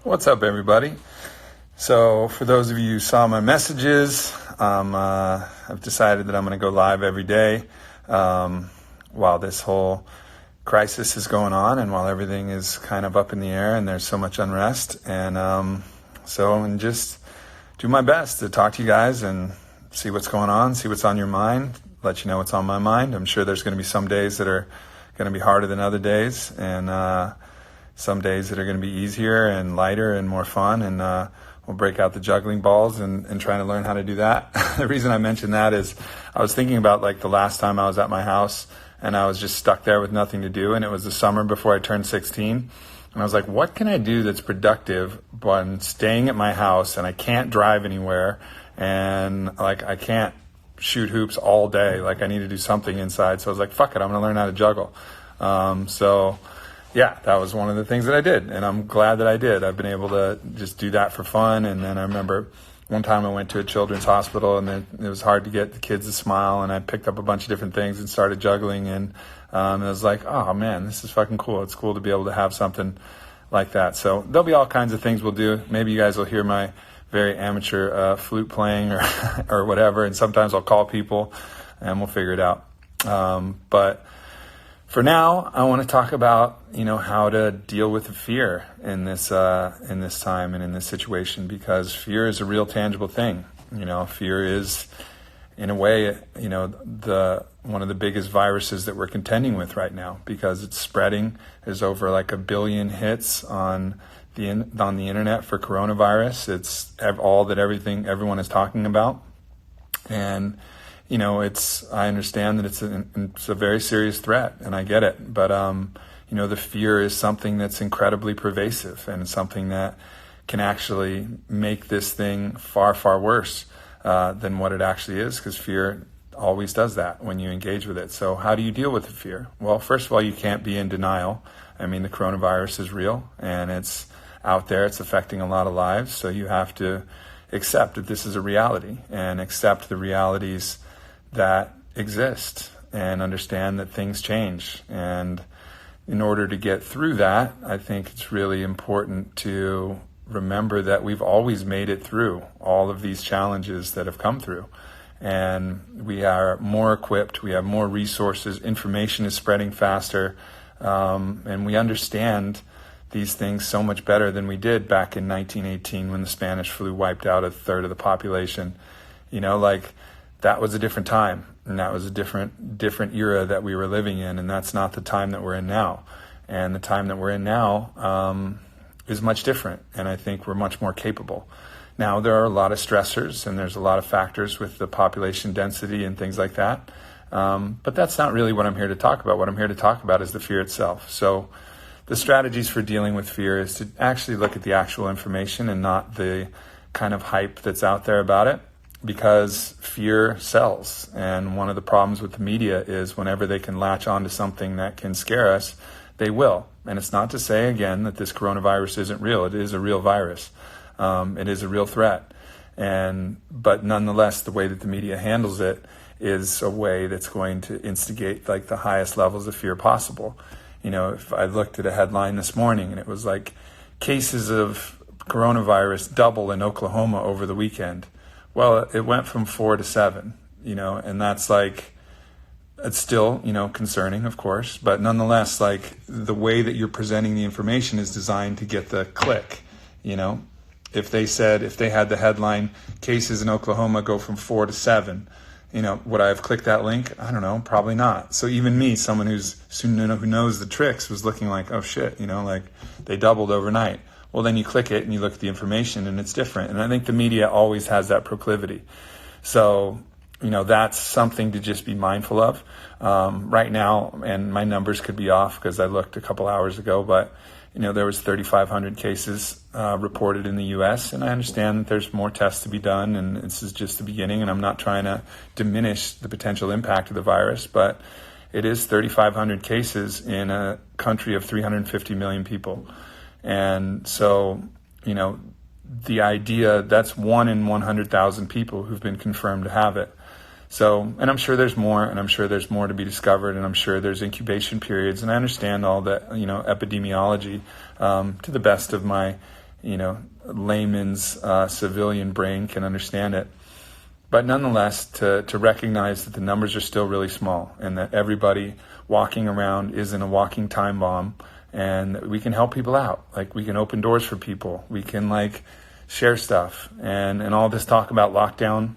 What's up, everybody? So for those of you who saw my messages, I've decided that I'm going to go live every day while this whole crisis is going on and while everything is kind of up in the air and there's so much unrest. And so I'm just do my best to talk to you guys and see what's going on, see what's on your mind, let you know what's on my mind. I'm sure there's going to be some days that are going to be harder than other days, and some days that are going to be easier and lighter and more fun, and we'll break out the juggling balls and trying to learn how to do that. The reason I mentioned that is I was thinking about like the last time I was at my house and I was just stuck there with nothing to do, and it was the summer before I turned 16, and I was like, what can I do that's productive when staying at my house and I can't drive anywhere and like I can't shoot hoops all day, like I need to do something inside. So I was like, fuck it, I'm going to learn how to juggle. So yeah, that was one of the things that I did, and I'm glad that I did. I've been able to just do that for fun. And then I remember one time I went to a children's hospital, and then it was hard to get the kids to smile, and I picked up a bunch of different things and started juggling, and I was like, oh man, this is fucking cool. It's cool to be able to have something like that. So there'll be all kinds of things we'll do. Maybe you guys will hear my very amateur flute playing or whatever, and sometimes I'll call people and we'll figure it out. But for now, I want to talk about, how to deal with the fear in this time and in this situation, because fear is a real tangible thing. Fear is, in a way, one of the biggest viruses that we're contending with right now, because it's spreading. There's over like 1 billion hits on the internet for coronavirus. It's all that everyone is talking about, and I understand that it's a very serious threat, and I get it. But, the fear is something that's incredibly pervasive, and it's something that can actually make this thing far, far worse than what it actually is, because fear always does that when you engage with it. So how do you deal with the fear? Well, first of all, you can't be in denial. I mean, the coronavirus is real, and it's out there. It's affecting a lot of lives. So you have to accept that this is a reality, and accept the realities that exist, and understand that things change. And in order to get through that, I think it's really important to remember that we've always made it through all of these challenges that have come through. And we are more equipped, we have more resources, information is spreading faster, and we understand these things so much better than we did back in 1918 when the Spanish flu wiped out a third of the population. That was a different time, and that was a different era that we were living in, and that's not the time that we're in now. And the time that we're in now is much different, and I think we're much more capable. Now, there are a lot of stressors, and there's a lot of factors with the population density and things like that, but that's not really what I'm here to talk about. What I'm here to talk about is the fear itself. So the strategies for dealing with fear is to actually look at the actual information and not the kind of hype that's out there about it, because fear sells. And one of the problems with the media is whenever they can latch onto something that can scare us, they will. And it's not to say, again, that this coronavirus isn't real. It is a real virus. It is a real threat. But nonetheless, the way that the media handles it is a way that's going to instigate like the highest levels of fear possible. If I looked at a headline this morning and it was like, cases of coronavirus double in Oklahoma over the weekend. Well, it went from 4 to 7, and that's like, it's still, concerning, of course, but nonetheless, like the way that you're presenting the information is designed to get the click. If they had the headline, cases in Oklahoma go from 4 to 7, would I have clicked that link? I don't know, probably not. So even me, someone who knows the tricks, was looking like, oh shit, like they doubled overnight. Well, then you click it and you look at the information and it's different. And I think the media always has that proclivity. So, that's something to just be mindful of. Right now, and my numbers could be off because I looked a couple hours ago, but, there was 3,500 cases reported in the U.S. And I understand that there's more tests to be done, and this is just the beginning. And I'm not trying to diminish the potential impact of the virus, but it is 3,500 cases in a country of 350 million people. And so, the idea, that's 1 in 100,000 people who've been confirmed to have it. So, and I'm sure there's more, and I'm sure there's more to be discovered, and I'm sure there's incubation periods, and I understand all that, epidemiology, to the best of my layman's civilian brain can understand it. But nonetheless, to recognize that the numbers are still really small and that everybody walking around isn't a walking time bomb, and that we can help people out. Like, we can open doors for people. We can share stuff, and all this talk about lockdown,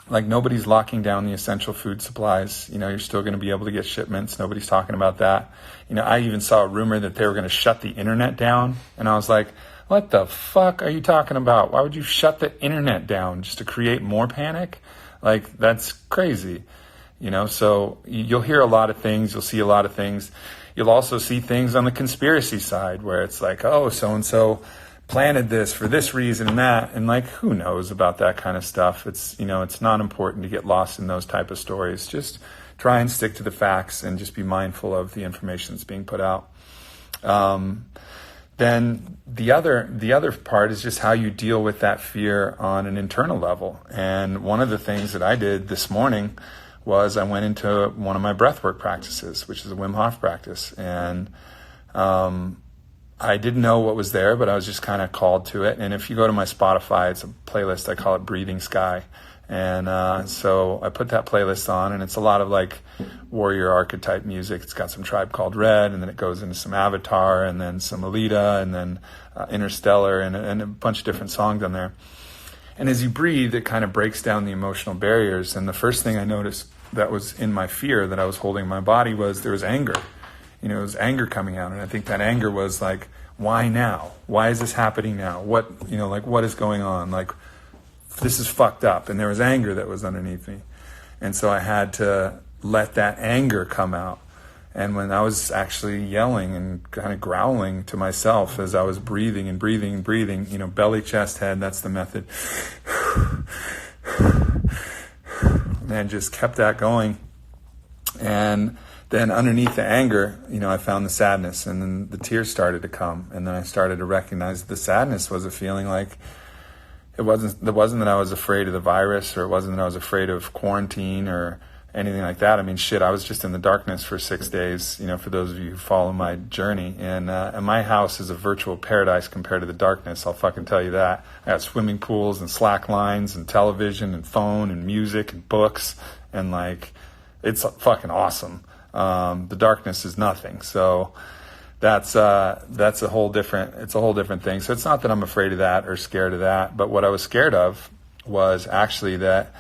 nobody's locking down the essential food supplies. You're still going to be able to get shipments. Nobody's talking about that. I even saw a rumor that they were going to shut the internet down, and I was like, what the fuck are you talking about? Why would you shut the internet down just to create more panic? That's crazy. So you'll hear a lot of things. You'll see a lot of things. You'll also see things on the conspiracy side where it's oh, so-and-so planted this for this reason and that. And who knows about that kind of stuff? It's not important to get lost in those type of stories. Just try and stick to the facts and just be mindful of the information that's being put out. Then the other part is just how you deal with that fear on an internal level. And one of the things that I did this morning was I went into one of my breathwork practices, which is a Wim Hof practice. And I didn't know what was there, but I was just kind of called to it. And if you go to my Spotify, it's a playlist. I call it Breathing Sky. And so I put that playlist on, and it's a lot of warrior archetype music. It's got some Tribe Called Red, and then it goes into some Avatar, and then some Alita, and then Interstellar, and a bunch of different songs on there. And as you breathe, it kind of breaks down the emotional barriers. And the first thing I noticed that was in my fear that I was holding in my body was there was anger. It was anger coming out. And I think that anger was why now? Why is this happening now? What is going on? This is fucked up. And there was anger that was underneath me. And so I had to let that anger come out. And when I was actually yelling and kind of growling to myself as I was breathing, belly, chest, head, that's the method. And just kept that going. And then underneath the anger, I found the sadness, and then the tears started to come. And then I started to recognize that the sadness was a feeling it wasn't that I was afraid of the virus, or it wasn't that I was afraid of quarantine or anything like that. I mean, I was just in the darkness for 6 days, for those of you who follow my journey. And my house is a virtual paradise compared to the darkness, I'll fucking tell you that. I got swimming pools and slack lines and television and phone and music and books, and it's fucking awesome. The darkness is nothing. So that's a whole different thing. So it's not that I'm afraid of that or scared of that, but what I was scared of was actually that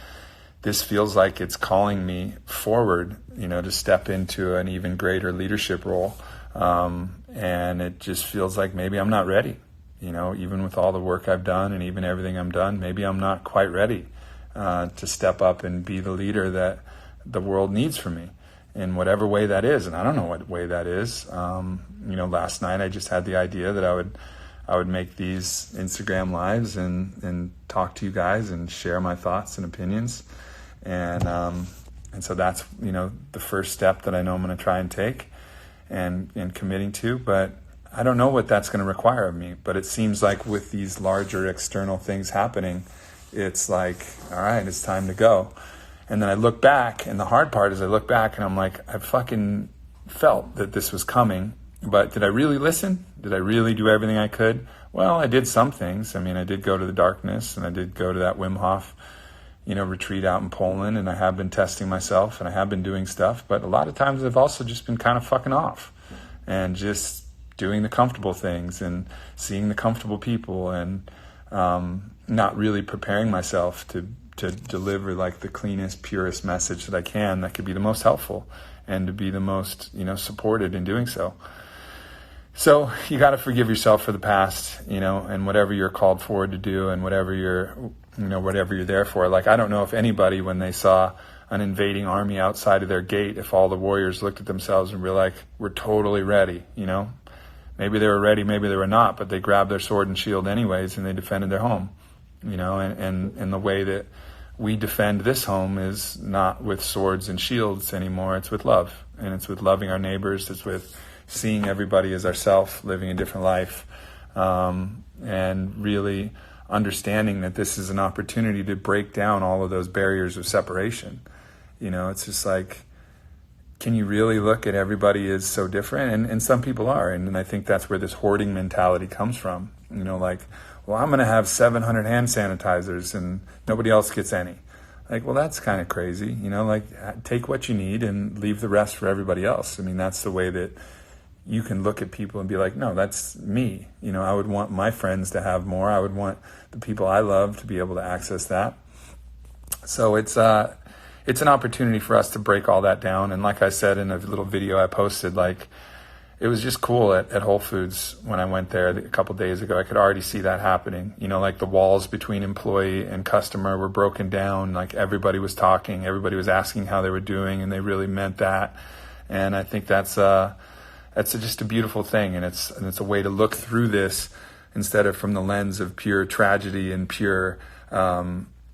this feels like it's calling me forward, to step into an even greater leadership role. And it just feels like maybe I'm not ready, even with all the work I've done and even everything I'm done, maybe I'm not quite ready to step up and be the leader that the world needs from me in whatever way that is. And I don't know what way that is. Last night I just had the idea that I would make these Instagram lives and talk to you guys and share my thoughts and opinions. And so that's, the first step that I know I'm going to try and take and committing to, but I don't know what that's going to require of me. But it seems like with these larger external things happening, it's all right, it's time to go. And then I look back, and the hard part is I look back and I'm I fucking felt that this was coming, but did I really listen? Did I really do everything I could? Well, I did some things. I mean, I did go to the darkness, and I did go to that Wim Hof, retreat out in Poland, and I have been testing myself, and I have been doing stuff, but a lot of times I've also just been kind of fucking off and just doing the comfortable things and seeing the comfortable people, and not really preparing myself to deliver the cleanest, purest message that I can that could be the most helpful and to be the most, supported in doing so. So you got to forgive yourself for the past, and whatever you're called forward to do and whatever you're there for. I don't know if anybody, when they saw an invading army outside of their gate, if all the warriors looked at themselves and were we're totally ready, Maybe they were ready, maybe they were not, but they grabbed their sword and shield anyways, and they defended their home, and the way that we defend this home is not with swords and shields anymore. It's with love, and it's with loving our neighbors. It's with seeing everybody as ourselves, living a different life, and really understanding that this is an opportunity to break down all of those barriers of separation. It's just can you really look at everybody as so different? And some people are. And I think that's where this hoarding mentality comes from. Like, well, I'm going to have 700 hand sanitizers and nobody else gets any. Like, well, that's kind of crazy. Like, take what you need and leave the rest for everybody else. I mean, that's the way that you can look at people and be like, no, that's me. I would want my friends to have more. I would want the people I love to be able to access that. So it's an opportunity for us to break all that down. And like I said in a little video I posted, like, it was just cool at Whole Foods when I went there a couple days ago. I could already see that happening. Like the walls between employee and customer were broken down. Like everybody was talking, everybody was asking how they were doing, and they really meant that. And I think that's just a beautiful thing. And it's a way to look through this instead of from the lens of pure tragedy and pure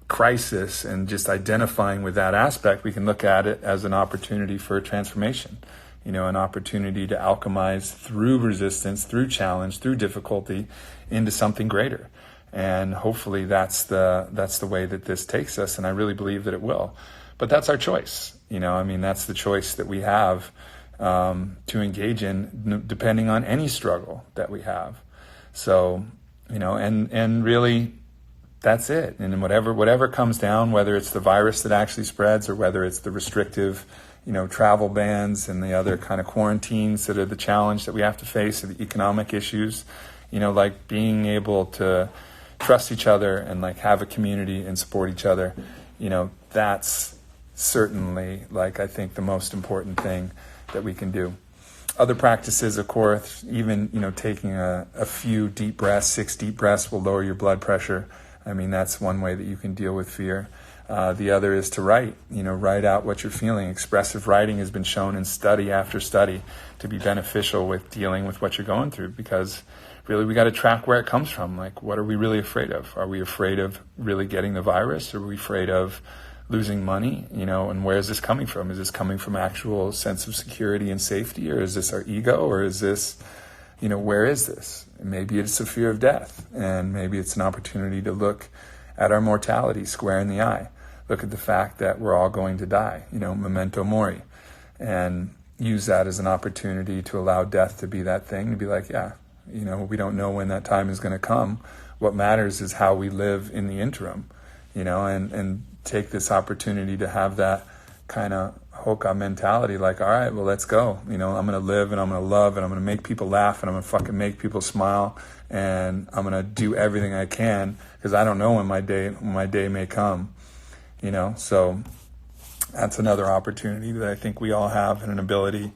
crisis and just identifying with that aspect. We can look at it as an opportunity for transformation. An opportunity to alchemize through resistance, through challenge, through difficulty into something greater. And hopefully that's the way that this takes us. And I really believe that it will. But that's our choice. That's the choice that we have to engage in depending on any struggle that we have. So, and really that's it. And whatever comes down, whether it's the virus that actually spreads or whether it's the restrictive travel bans and the other kind of quarantines that are the challenge that we have to face, or the economic issues, like being able to trust each other and like have a community and support each other, that's certainly like, I think the most important thing that we can do. Other practices, of course, even, taking a few deep breaths, 6 deep breaths will lower your blood pressure. I mean, that's one way that you can deal with fear. The other is to write out what you're feeling. Expressive writing has been shown in study after study to be beneficial with dealing with what you're going through, because really we got to track where it comes from. Like, what are we really afraid of? Are we afraid of really getting the virus? Or are we afraid of losing money? And where is this coming from? Is this coming from actual sense of security and safety? Or is this our ego? Or is this, where is this? Maybe it's a fear of death. And maybe it's an opportunity to look at our mortality square in the eye. Look at the fact that we're all going to die, memento mori, and use that as an opportunity to allow death to be that thing, to be like, yeah, we don't know when that time is going to come. What matters is how we live in the interim, and take this opportunity to have that kind of hoka mentality, like, all right, well, let's go. I'm going to live and I'm going to love and I'm going to make people laugh and I'm going to fucking make people smile, and I'm going to do everything I can because I don't know when my day may come. So that's another opportunity that I think we all have, and an ability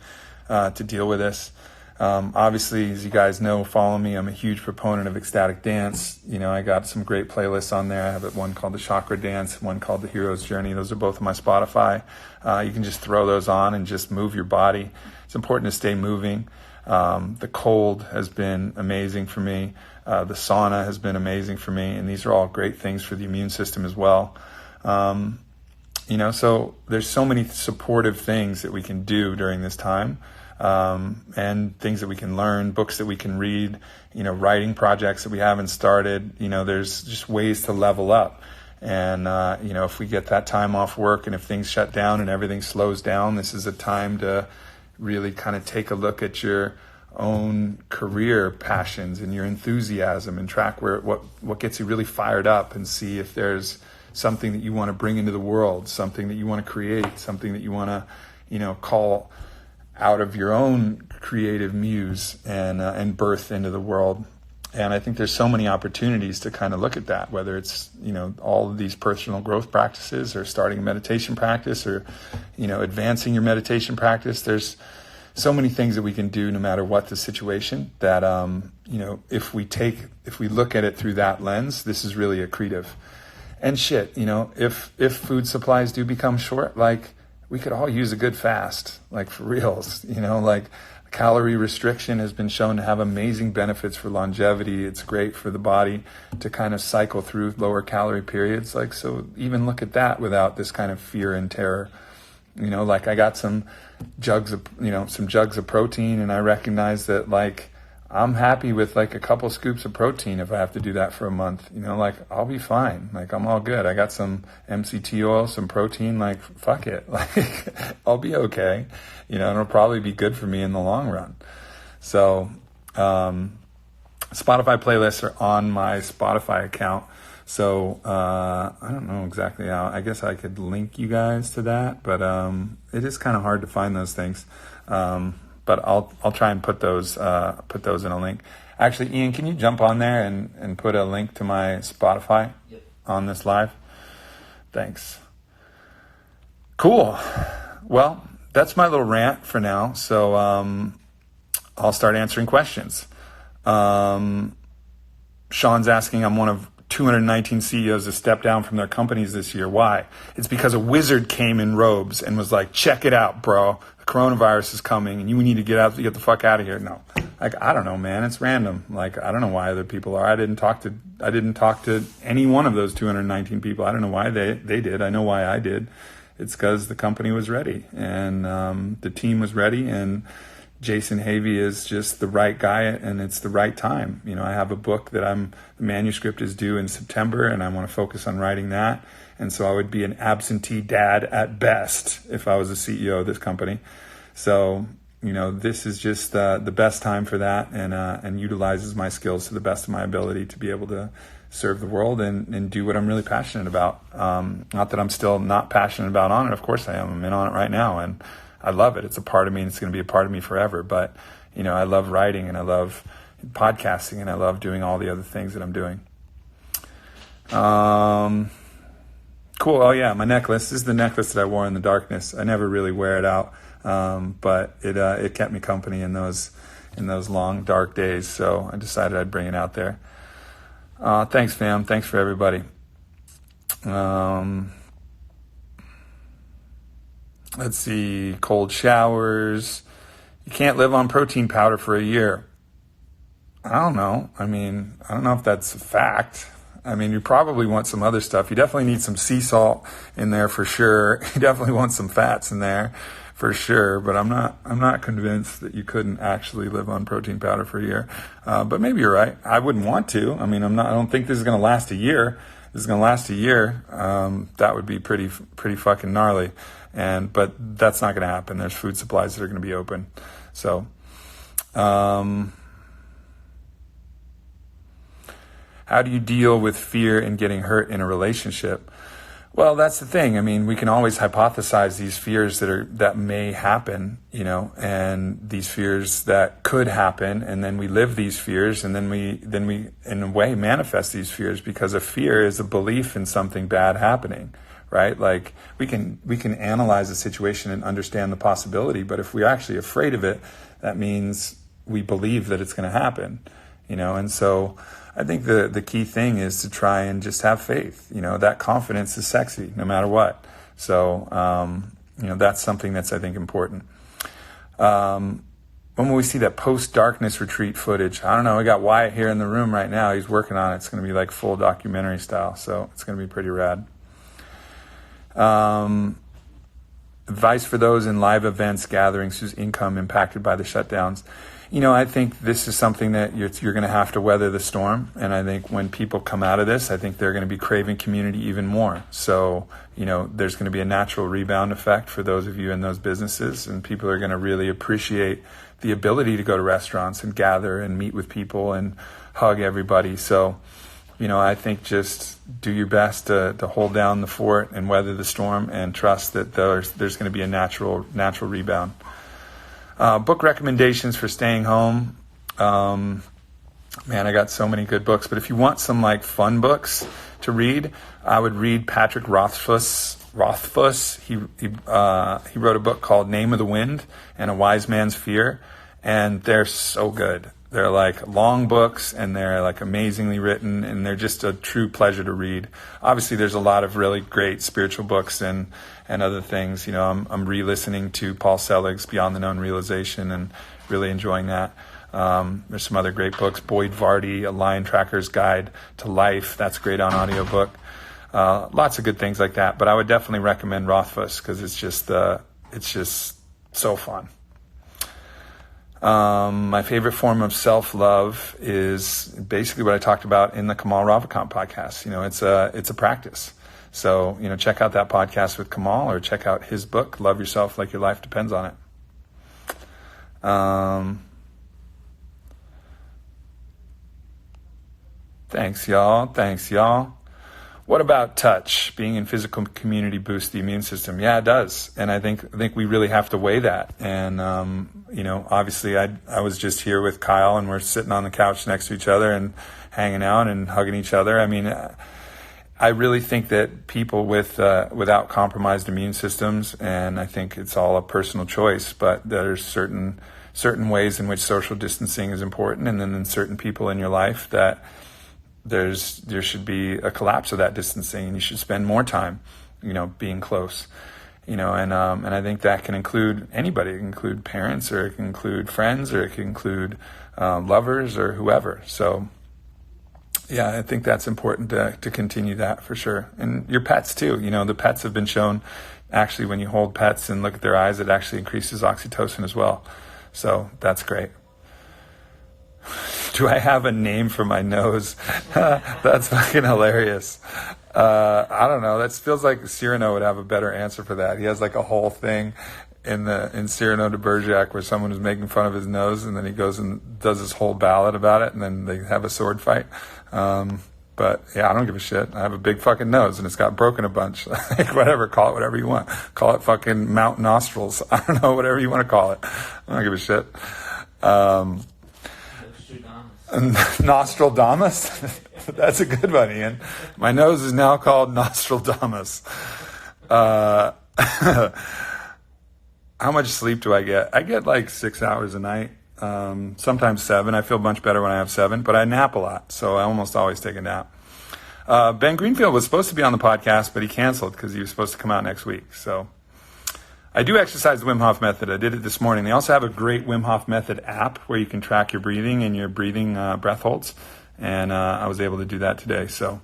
to deal with this. Obviously, as you guys know, follow me, I'm a huge proponent of ecstatic dance. I got some great playlists on there. I have one called the Chakra Dance, one called the Hero's Journey. Those are both on my Spotify. You can just throw those on and just move your body. It's important to stay moving. The cold has been amazing for me. The sauna has been amazing for me. And these are all great things for the immune system as well. So there's so many supportive things that we can do during this time, and things that we can learn, books that we can read, writing projects that we haven't started. There's just ways to level up. And, if we get that time off work and if things shut down and everything slows down, this is a time to really kind of take a look at your own career passions and your enthusiasm and track what gets you really fired up, and see if there's something that you want to bring into the world, something that you want to create, something that you want to, call out of your own creative muse and birth into the world. And I think there's so many opportunities to kind of look at that, whether it's, all of these personal growth practices, or starting a meditation practice, or, advancing your meditation practice. There's so many things that we can do no matter what the situation, that, if we look at it through that lens, this is really accretive. And shit, if food supplies do become short, like, we could all use a good fast, like, for reals, like, calorie restriction has been shown to have amazing benefits for longevity. It's great for the body to kind of cycle through lower calorie periods. Like, so even look at that without this kind of fear and terror. Like, I got some jugs of protein, and I recognize that, like, I'm happy with like a couple scoops of protein if I have to do that for a month. Like I'll be fine. Like I'm all good. I got some MCT oil, some protein, like fuck it. Like I'll be okay. It'll probably be good for me in the long run. So Spotify playlists are on my Spotify account. So I don't know exactly how. I guess I could link you guys to that, but it is kind of hard to find those things. But I'll try and put those in a link. Actually, Ian, can you jump on there and put a link to my Spotify on this live? Thanks. Cool. Well, that's my little rant for now. So I'll start answering questions. Sean's asking, I'm one of 219 CEOs to step down from their companies this year. Why? It's because a wizard came in robes and was like, check it out, bro. The coronavirus is coming and you need to get the fuck out of here. No, like, I don't know, man. It's random. Like, I don't know why other people are. I didn't talk to any one of those 219 people. I don't know why they did. I know why I did. It's because the company was ready and the team was ready, and Jason Havey is just the right guy, and it's the right time. I have a book that the manuscript is due in September, and I want to focus on writing that. And so I would be an absentee dad at best if I was the CEO of this company. So, this is just the best time for that, and utilizes my skills to the best of my ability to be able to serve the world and do what I'm really passionate about. Not that I'm still not passionate about on it. Of course I am. I'm in on it right now, and I love it. It's a part of me, and it's going to be a part of me forever. But, I love writing, and I love podcasting, and I love doing all the other things that I'm doing. Cool. Oh yeah, my necklace. This is the necklace that I wore in the darkness. I never really wear it out, but it kept me company in those long dark days. So I decided I'd bring it out there. Thanks, fam. Thanks for everybody. Let's see, cold showers. You can't live on protein powder for a year. I don't know. I don't know if that's a fact. You probably want some other stuff. You definitely need some sea salt in there for sure. You definitely want some fats in there for sure. But I'm not convinced that you couldn't actually live on protein powder for a year. But maybe you're right. I wouldn't want to. I don't think this is going to last a year. This is going to last a year. That would be pretty fucking gnarly. But that's not going to happen. There's food supplies that are going to be open. So, how do you deal with fear and getting hurt in a relationship? Well, that's the thing. We can always hypothesize these fears that may happen, and these fears that could happen, and then we live these fears, and then we in a way manifest these fears, because a fear is a belief in something bad happening. Right? Like we can analyze the situation and understand the possibility, but if we're actually afraid of it, that means we believe that it's going to happen, and so I think the key thing is to try and just have faith. That confidence is sexy no matter what. So, that's something that's, I think, important. When will we see that post-darkness retreat footage? I don't know. We got Wyatt here in the room right now. He's working on it. It's going to be like full documentary style. So it's going to be pretty rad. Advice for those in live events, gatherings whose income impacted by the shutdowns. I think this is something that you're going to have to weather the storm. And I think when people come out of this, I think they're going to be craving community even more. So, there's going to be a natural rebound effect for those of you in those businesses. And people are going to really appreciate the ability to go to restaurants and gather and meet with people and hug everybody. So, I think just do your best to hold down the fort and weather the storm, and trust that there's going to be a natural rebound. Book recommendations for staying home. Man, I got so many good books. But if you want some like fun books to read, I would read Patrick Rothfuss. He wrote a book called Name of the Wind and A Wise Man's Fear, and they're so good. They're like long books, and they're like amazingly written, and they're just a true pleasure to read. Obviously, there's a lot of really great spiritual books and other things. I'm re-listening to Paul Selig's Beyond the Known Realization and really enjoying that. There's some other great books. Boyd Vardy, A Lion Tracker's Guide to Life. That's great on audiobook. Lots of good things like that. But I would definitely recommend Rothfuss because it's just so fun. My favorite form of self-love is basically what I talked about in the Kamal Ravikant podcast. It's a practice. So, check out that podcast with Kamal, or check out his book, Love Yourself Like Your Life Depends on It. Thanks, y'all. What about touch? Being in physical community boosts the immune system. Yeah, it does. And I think we really have to weigh that. And, obviously I was just here with Kyle, and we're sitting on the couch next to each other and hanging out and hugging each other. I mean, I really think that people without compromised immune systems, and I think it's all a personal choice, but there's certain ways in which social distancing is important. And then in certain people in your life that there should be a collapse of that distancing, and you should spend more time, being close, and I think that can include anybody. It can include parents, or it can include friends, or it can include lovers, or whoever. So, yeah, I think that's important to continue that for sure. And your pets too. The pets have been shown, actually, when you hold pets and look at their eyes, it actually increases oxytocin as well. So that's great. Do I have a name for my nose? That's fucking hilarious. I don't know. That feels like Cyrano would have a better answer for that. He has like a whole thing in Cyrano de Bergerac where someone is making fun of his nose, and then he goes and does this whole ballad about it, and then they have a sword fight. But yeah, I don't give a shit. I have a big fucking nose, and it's got broken a bunch. Like, whatever, call it whatever you want. Call it fucking Mount Nostrils. I don't know, whatever you want to call it. I don't give a shit. Nostradamus? That's a good one, Ian. My nose is now called Nostradamus. How much sleep do I get? I get like 6 hours a night, sometimes 7. I feel much better when I have 7, but I nap a lot, so I almost always take a nap. Ben Greenfield was supposed to be on the podcast, but he canceled because he was supposed to come out next week. So I do exercise the Wim Hof method. I did it this morning. They also have a great Wim Hof method app where you can track your breathing and your breathing breath holds. And I was able to do that today. So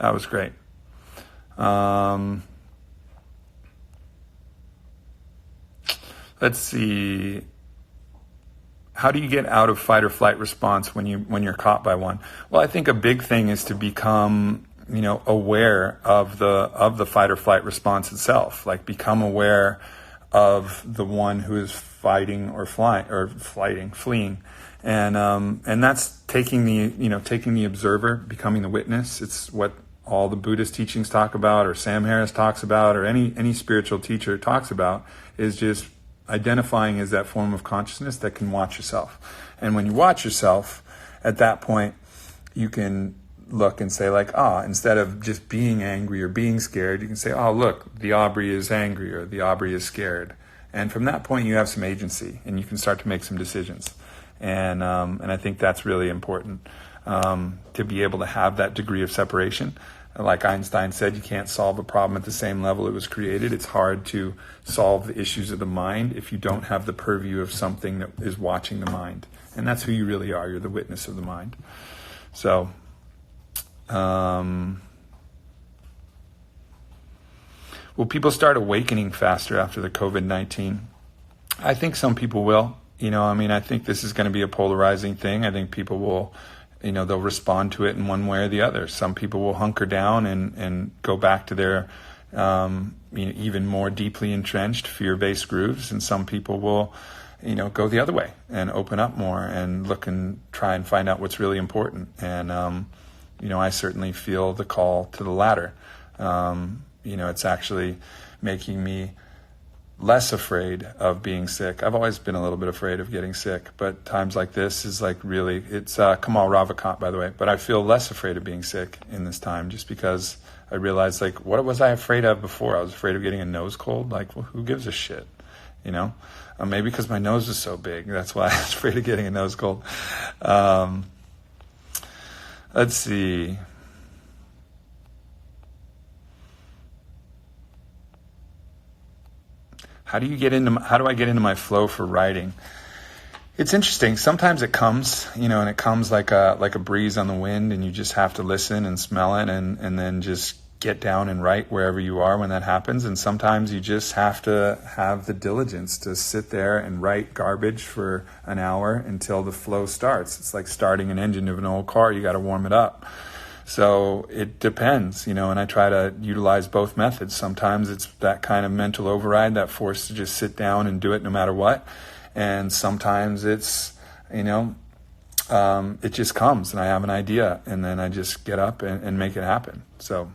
that was great. Let's see. How do you get out of fight or flight response when you're caught by one? Well, I think a big thing is to become, aware of the fight or flight response itself. Like, become aware of the one who is fighting or fleeing, and that's taking the observer, becoming the witness. It's what all the Buddhist teachings talk about, or Sam Harris talks about, or any spiritual teacher talks about, is just identifying as that form of consciousness that can watch yourself. And when you watch yourself, at that point, you can look and say, like, instead of just being angry or being scared, you can say, look, the Aubrey is angry, or the Aubrey is scared. And from that point, you have some agency, and you can start to make some decisions. And I think that's really important, to be able to have that degree of separation. Like Einstein said, you can't solve a problem at the same level it was created. It's hard to solve the issues of the mind if you don't have the purview of something that is watching the mind. And that's who you really are. You're the witness of the mind. So, will people start awakening faster after the COVID-19? I think some people will. I think this is going to be a polarizing thing. I think people will, they'll respond to it in one way or the other. Some people will hunker down and go back to their, even more deeply entrenched fear-based grooves. And some people will, go the other way and open up more and look and try and find out what's really important. And, I certainly feel the call to the latter. It's actually making me less afraid of being sick. I've always been a little bit afraid of getting sick, but times like this is like really, it's Kamal Ravikant, by the way, but I feel less afraid of being sick in this time, just because I realized, like, what was I afraid of before? I was afraid of getting a nose cold. Like, well, who gives a shit? Maybe because my nose is so big. That's why I was afraid of getting a nose cold. Let's see. How do I get into my flow for writing? It's interesting. Sometimes it comes, and it comes like a breeze on the wind, and you just have to listen and smell it, and then just get down and write wherever you are when that happens. And sometimes you just have to have the diligence to sit there and write garbage for an hour until the flow starts. It's like starting an engine of an old car. You got to warm it up. So it depends, and I try to utilize both methods. Sometimes it's that kind of mental override, that force to just sit down and do it no matter what. And sometimes it's, it just comes and I have an idea and then I just get up and make it happen. So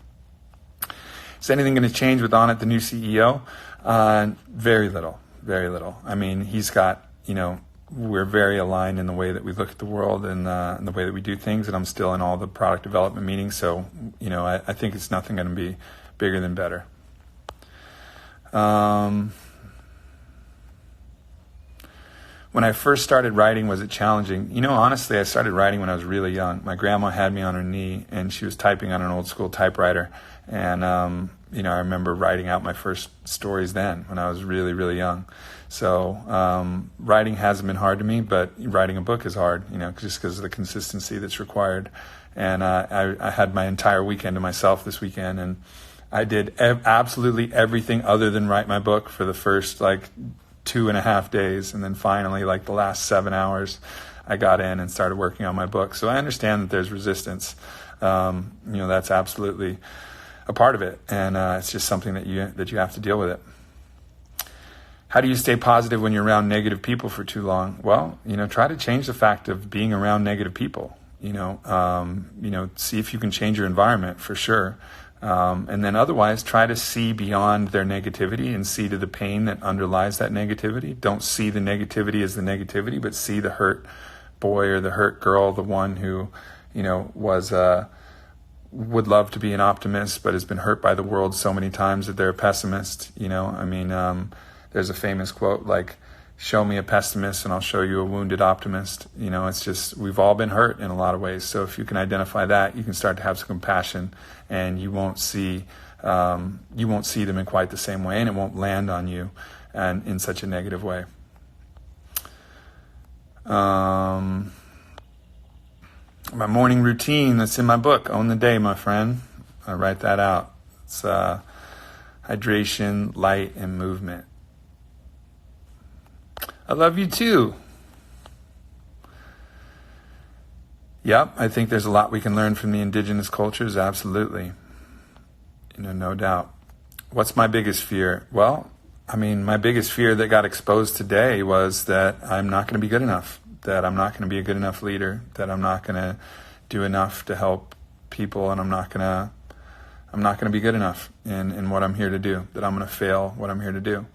is anything going to change with On It, the new CEO? Very little, very little. I mean, he's got, we're very aligned in the way that we look at the world and the way that we do things. And I'm still in all the product development meetings. So, I think it's nothing going to be bigger than better. When I first started writing, was it challenging? Honestly, I started writing when I was really young. My grandma had me on her knee and she was typing on an old school typewriter. And, I remember writing out my first stories then when I was really, really young. So writing hasn't been hard to me, but writing a book is hard, just because of the consistency that's required. And I had my entire weekend to myself this weekend, and I did absolutely everything other than write my book for the first 2.5 days. And then finally, the last 7 hours, I got in and started working on my book. So I understand that there's resistance. That's absolutely a part of it. And it's just something that you have to deal with it. How do you stay positive when you're around negative people for too long? Well, try to change the fact of being around negative people. See if you can change your environment for sure. And then otherwise, try to see beyond their negativity and see to the pain that underlies that negativity. Don't see the negativity as the negativity, but see the hurt boy or the hurt girl, the one who, would love to be an optimist, but has been hurt by the world so many times that they're a pessimist. There's a famous quote show me a pessimist and I'll show you a wounded optimist. It's just, we've all been hurt in a lot of ways. So if you can identify that, you can start to have some compassion, and you won't see them in quite the same way, and it won't land on you and in such a negative way. My morning routine that's in my book, Own the Day, my friend. I write that out. It's hydration, light, and movement. I love you too. Yep, I think there's a lot we can learn from the indigenous cultures, absolutely. No doubt. What's my biggest fear? Well, my biggest fear that got exposed today was that I'm not going to be good enough, that I'm not going to be a good enough leader, that I'm not going to do enough to help people, and I'm not going to be good enough in what I'm here to do, that I'm going to fail what I'm here to do.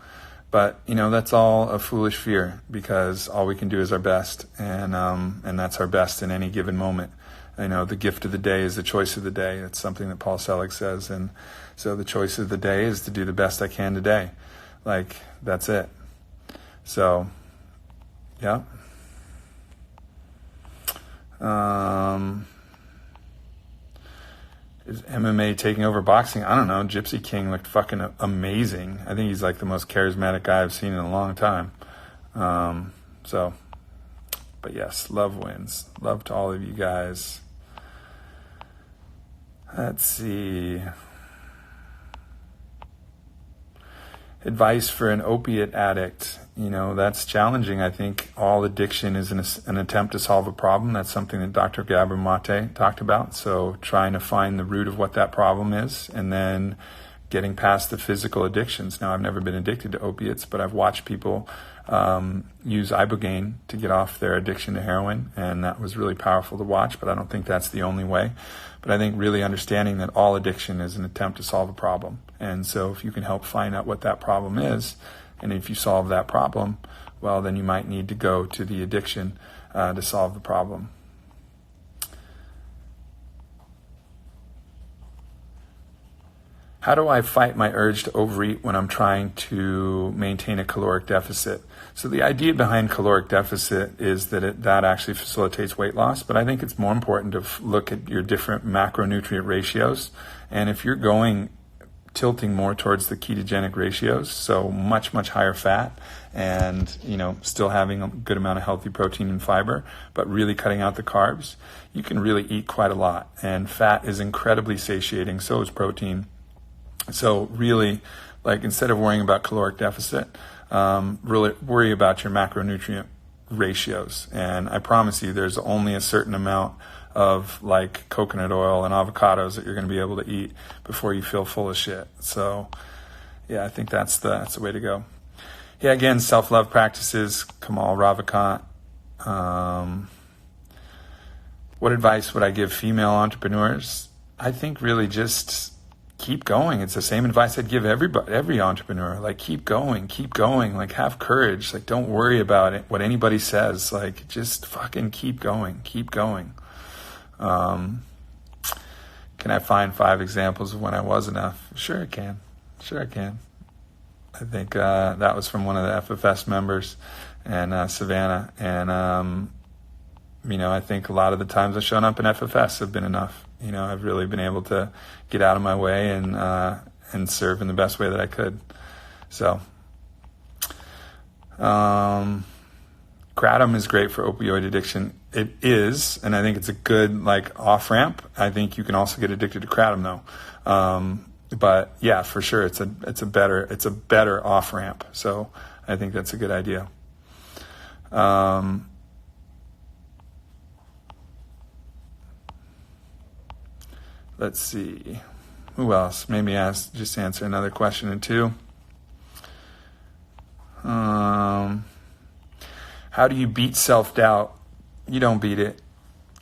But, that's all a foolish fear, because all we can do is our best, and that's our best in any given moment. The gift of the day is the choice of the day. It's something that Paul Selig says. And so the choice of the day is to do the best I can today. That's it. So, yeah. Is MMA taking over boxing? I don't know. Gypsy King looked fucking amazing. I think he's the most charismatic guy I've seen in a long time. But yes, love wins. Love to all of you guys. Let's see. Advice for an opiate addict. That's challenging. I think all addiction is an attempt to solve a problem. That's something that Dr. Gabor Mate talked about. So trying to find the root of what that problem is, and then getting past the physical addictions. Now, I've never been addicted to opiates, but I've watched people use ibogaine to get off their addiction to heroin, and that was really powerful to watch, but I don't think that's the only way. But I think really understanding that all addiction is an attempt to solve a problem. And so if you can help find out what that problem is, and if you solve that problem, well, then you might need to go to the addiction to solve the problem. How do I fight my urge to overeat when I'm trying to maintain a caloric deficit? So the idea behind caloric deficit is that that actually facilitates weight loss, but I think it's more important to look at your different macronutrient ratios. And if you're going tilting more towards the ketogenic ratios, so much higher fat, and still having a good amount of healthy protein and fiber, but really cutting out the carbs, you can really eat quite a lot. And fat is incredibly satiating, so is protein. So really, instead of worrying about caloric deficit, really worry about your macronutrient ratios. And I promise you, there's only a certain amount of coconut oil and avocados that you're going to be able to eat before you feel full of shit. So yeah, I think that's the way to go. Yeah, again, self-love practices, Kamal Ravikant. What advice would I give female entrepreneurs? I think really just keep going. It's the same advice I'd give every entrepreneur. Keep going, have courage. Don't worry about it, what anybody says. Just fucking keep going. Can I find 5 examples of when I was enough? Sure I can. I think that was from one of the FFS members, and Savannah. And I think a lot of the times I've shown up in FFS have been enough. I've really been able to get out of my way and serve in the best way that I could. So, kratom is great for opioid addiction. It is, and I think it's a good off ramp. I think you can also get addicted to kratom though. But yeah, for sure, it's a better off ramp. So I think that's a good idea. Let's see. Who else? Maybe just answer another question or two. How do you beat self-doubt? You don't beat it.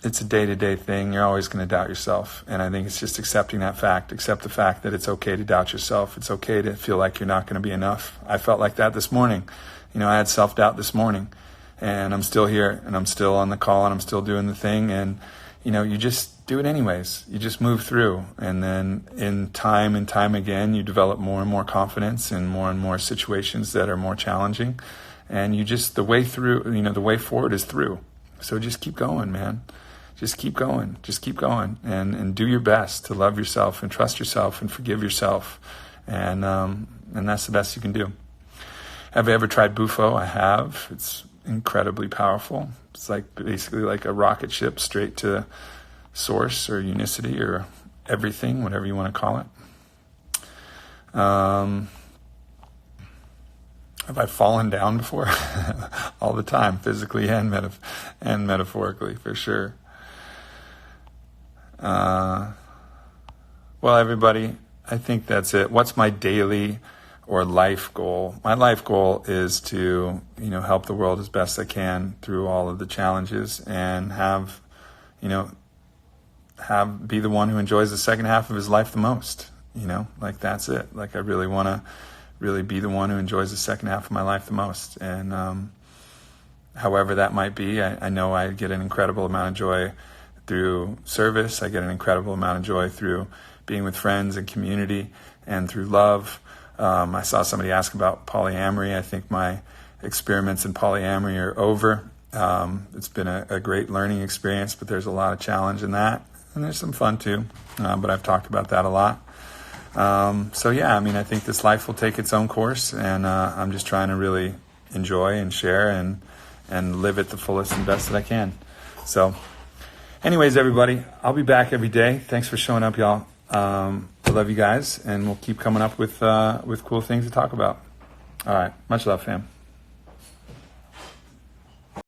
It's a day-to-day thing. You're always going to doubt yourself. And I think it's just accepting that fact. Accept the fact that it's okay to doubt yourself. It's okay to feel like you're not going to be enough. I felt like that this morning. I had self-doubt this morning. And I'm still here. And I'm still on the call. And I'm still doing the thing. And, you just do it anyways. You just move through. And then in time and time again, you develop more and more confidence in more and more situations that are more challenging. And the way through, the way forward is through. So just keep going, man. Just keep going and do your best to love yourself and trust yourself and forgive yourself. And that's the best you can do. Have I ever tried Bufo? I have. It's incredibly powerful. It's basically like a rocket ship straight to source or unicity or everything, whatever you want to call it. Have I fallen down before? All the time, physically and metaphorically, for sure. Well, everybody, I think that's it. What's my daily or life goal? My life goal is to, help the world as best I can through all of the challenges and be the one who enjoys the second half of his life the most. That's it. I really want to really be the one who enjoys the second half of my life the most. And however that might be, I know I get an incredible amount of joy through service. I get an incredible amount of joy through being with friends and community and through love. I saw somebody ask about polyamory. I think my experiments in polyamory are over. It's been a great learning experience, but there's a lot of challenge in that. And there's some fun too, but I've talked about that a lot. I think this life will take its own course, and I'm just trying to really enjoy and share and live it the fullest and best that I can. So anyways, everybody, I'll be back every day. Thanks for showing up, y'all. I love you guys, and we'll keep coming up with cool things to talk about. All right. Much love, fam.